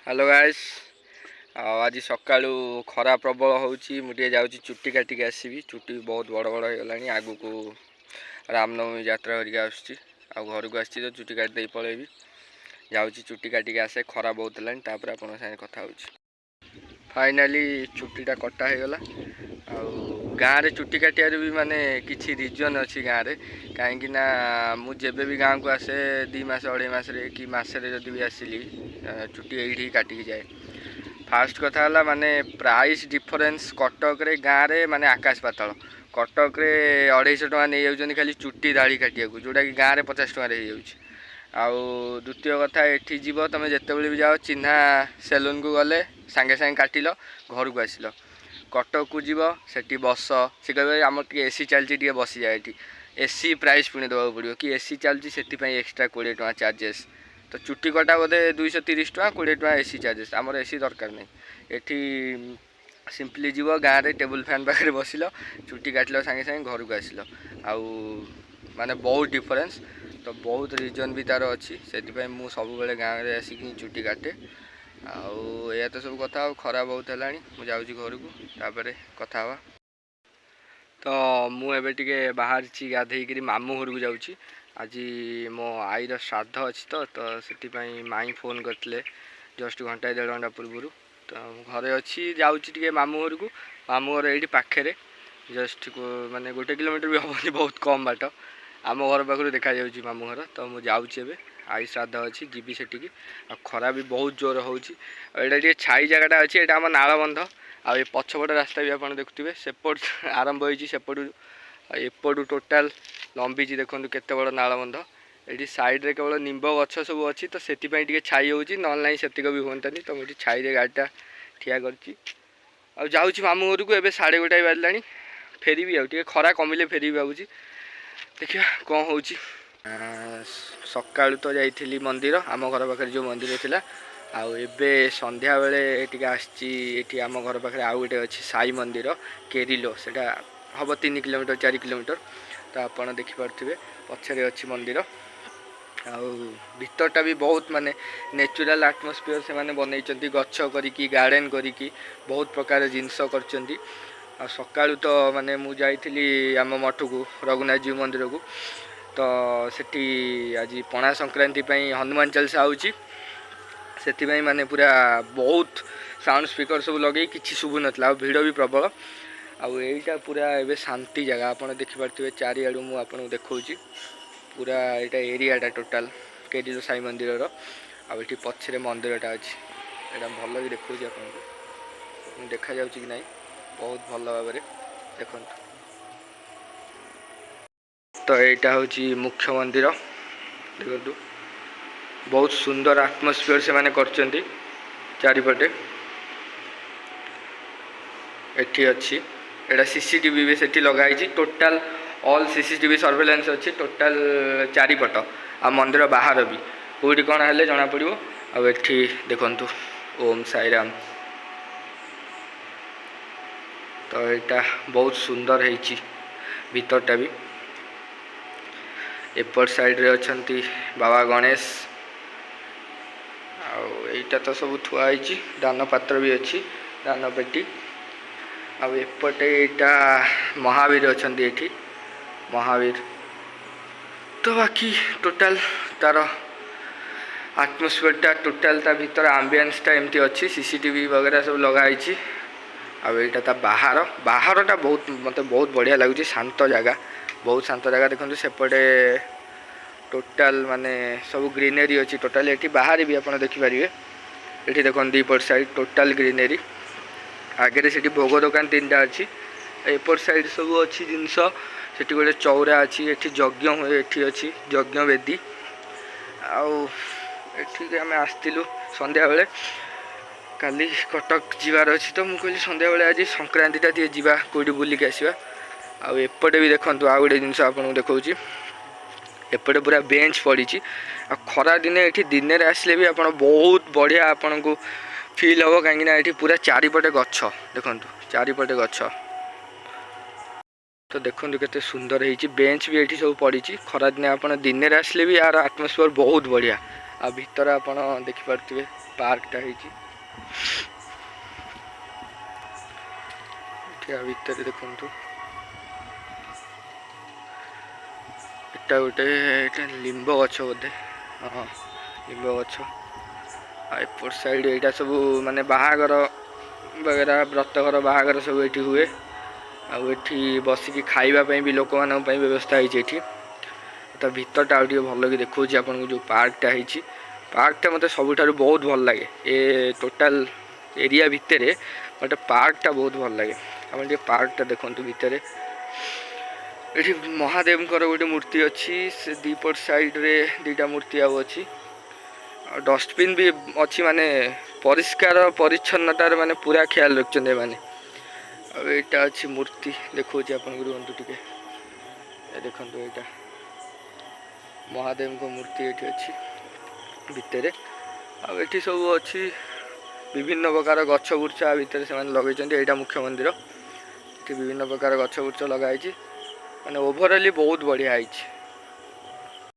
Hello guys. आज सकाळू खरा प्रबल होची मुझे जाऊँगी चुट्टी काटिक आसबि। चुट्टी बहुत बड़ बड़ हो गलानी। आगु को रामनवमी यात्रा हरिका आसुची आ घर को आसी तो चुट्टी काट दे पळेबी। जाऊँगी चुट्टी काटिक आसे खरा बहुत है तापर आपन साथे कथा होची। फाइनाली चुट्टीटा कटा हो गला। गाँव में चुट्टी काटियार भी माने किसी रिजन अच्छी गाँव में कहीं मुझे भी गाँव को आसे 2 मास 2.5 मास कि मसरे जदि भी आसिली चुट्टी ये काटिकी जाए। फास्ट कथा है माने प्राइस डिफरेंस कटक रे गाँव में माने आकाश पाताल। कटक रे 250 टका नहीं जाऊँ खाली चुट्टी दाढ़ी काटिया जोटा कि गाँव में 50 टका आउ द्वितीय कथा एठी जीव तुम जिते भी जाओ चिन्हा सेलून को गले सांगे सांगे काटिल घर को आसिल। कटक को जीव सेठी बस से कहे आम टे एसी चलती बसी जाए। ये एसी प्राइस पुणी देवा पड़ो कि एसी चलती से एक्सट्रा 20 टका चार्जेस। तो चुट्टी कटा बोधे 230 टका 20 टका एसी चार्जेस। आमर एसी दरकार नहीं। एठी सिंपली जीव गाँव में टेबुल फैन पाखे बसिल चुट्टी काटिल सांगे सांगे घर को आसिल। आउ माने बहुत डिफरेंस। तो बहुत रिजन भी तार अच्छी से मु सब बेले गाँव में आसिक चुट्टी काटे। आया तो सब कथा खरा बहुत है मुझे घर को तापर कथा हवा। तो मुझे टे बाहर गाधे मामू घर को जाऊँगी। आज मो आईर श्राद्ध अच्छी तो से माई फोन करते जस्ट घंटा 1.5 घंटा पूर्व। तो घरे अच्छी जाऊँगी मामू घर को। मामू घर ये पाखे जस्ट माने 1 किलोमीटर भी हम बहुत कम बाट आम घर पाखु देखा जाऊँगी मामू घर। तो मुझे जाऊँगी आई श्राद्ध अच्छी जीवी से खरा भी बहुत जोर होटा छाई जगटा अच्छी। यहाँ आम नालबंध आ पछपट रास्ता भी आप देखुए सेपट आरंभ होपटू एपटू टोटाल लंबी देखो केते बड़ नालबंध। ये साइड रे केवल निंब गछ सब अच्छी तो से छाई होची ना सेतिक भी होंतानी। तो मुझे छाई गाड़ीटा ठिया करची आ जाऊँगी मामू घर को। एवं 1:30 बाजला फेरबी आए खरा कमिले फेरबी भावुँ। देखिए कौन हो सका तो जाइली मंदिर आम घर पाखे जो मंदिर थी आबे संध्या बेले आसी आम घर पाखे आउ गोटे अच्छी साई मंदिर केरिलो से हम 3 किलोमीटर 4 किलोमीटर। तो आपड़ देखिपे पछरे अच्छी मंदिर भीतरटा भी बहुत माने नेचुरल आटमोस्फियर से माने बनई गछ करी गार्डन करी बहुत प्रकार जिनस कर। सका तो माने मु जाइली आम मठ को रघुनाथ जी मंदिर को। तो सेठी आज पणा संक्रांति हनुमान चालीसा होची से माने पूरा बहुत साउंड स्पीकर सब लगे किसी शुभु नथला भीड़ भी प्रबल। आईटा पूरा एवं शांति जगह आप देखिपे चारिआडू मुझे देखी पूरा यहाँ एरियाटा टोटाल केरिलो साई मंदिर आठी पछरे मंदिरटा अच्छी यहाँ भल भी देखा आपको देखा जाऊँ कि नहीं बहुत भल भाव देखु। तो यहाँ हूँ मुख्य मंदिर देखो बहुत सुंदर आटमोस्फियर से माने करचंती चारिपटे। एठी अच्छी एटा सीसीटीवी भी सेठी लगाई टोटाल ऑल सीसीटीवी सर्वेलेंस अच्छी टोटाल चारिपट आ मंदिर बाहर भी कौटी कौन है जना पड़ो। आठी देखु ओम साई राम। तो यहाँ बहुत सुंदर है भीतरटा भी। एपट साइड रे अच्छंती बाबा गणेश आईटा तो सब थुआई दान पात्र भी अच्छी दान पेटी। एपटे यहाँ महावीर अच्छा ये महावीर। तो बाकी टोटाल तार आटमोस्फियरटा टोटाल ता भीतर आम्बियंसटा एमती अच्छी सीसीटीवी वगैरह सब लगाई। आईटा बाहर बाहरटा बहुत मत बहुत बढ़िया लगुच शांत जगह बहुत शांत जगह। देखो सेपटे टोटाल माने सब ग्रीनरी अच्छी टोटाल ये बाहर भी आप देखिपारे। ये देखो दीपट साइड टोटाल ग्रीनरी आगे से भोग दुकान 3टा अच्छी। एपट साइड सब अच्छी जिनस से गोटे चौरा अच्छी ये यज्ञ हुए ये अच्छी यज्ञ वेदी। आठी आम आसलु संध्या बेले काली कटक जीवार अच्छी। तो मुझे संध्या बेले आज संक्रांतिटा टे जा कौटी बुलिक आसवा। एपटे भी देखो आ गए जिन आपको देखा एपटे पूरा बेंच पड़ी खरा दिने ये दिन में आसले भी आप बहुत बढ़िया आपन को फील हम कहीं पूरा चारिपटे गछ देखु चारिपटे गछ। तो देखो केते सुंदर है बेंच भी ये सब पड़ी खरा दिन आप दिन में आसले भी यार आटमोस्फियर बहुत बढ़िया आ भितर आपण देखि पार्थिबे पार्कटा होइछि एठिया भितर देखंतु एटा गोटे एटा लिंब गछ बोधे हाँ लिंब गछ एपट साइड एटा सब माने बाहागर वगैरह व्रतघर बाहागर सब एठी हुए आठी बसिकी खाइबापी भी लोक मान व्यवस्था होती तो भितरटा आउ भल कि देखा आपको जो पार्कटा होती पार्कटा मत सबुठ बहुत भल लगे ए टोटाल एरिया भितर गोटे पार्कटा बहुत भल लगे आप पार्कटा देखु भितर ये महादेव गोटे मूर्ति अच्छी से दीपट साइड रे दीटा मूर्ति आउ अच्छी डस्टबिन भी अच्छी माने परिष्कार परिच्छन्नतार माने पूरा ख्याल रखते माने यहाँ अच्छी मूर्ति देखा आपको रुहतु टे देखो यहाँ महादेव को मूर्ति ये अच्छी भितर आठी सब अच्छी विभिन्न प्रकार गछ बुर्चा भितर से लगे यहाँ मुख्य मंदिर ये विभिन्न प्रकार गछ बुर्च लगाई माने ओभरअली बहुत बढ़िया है।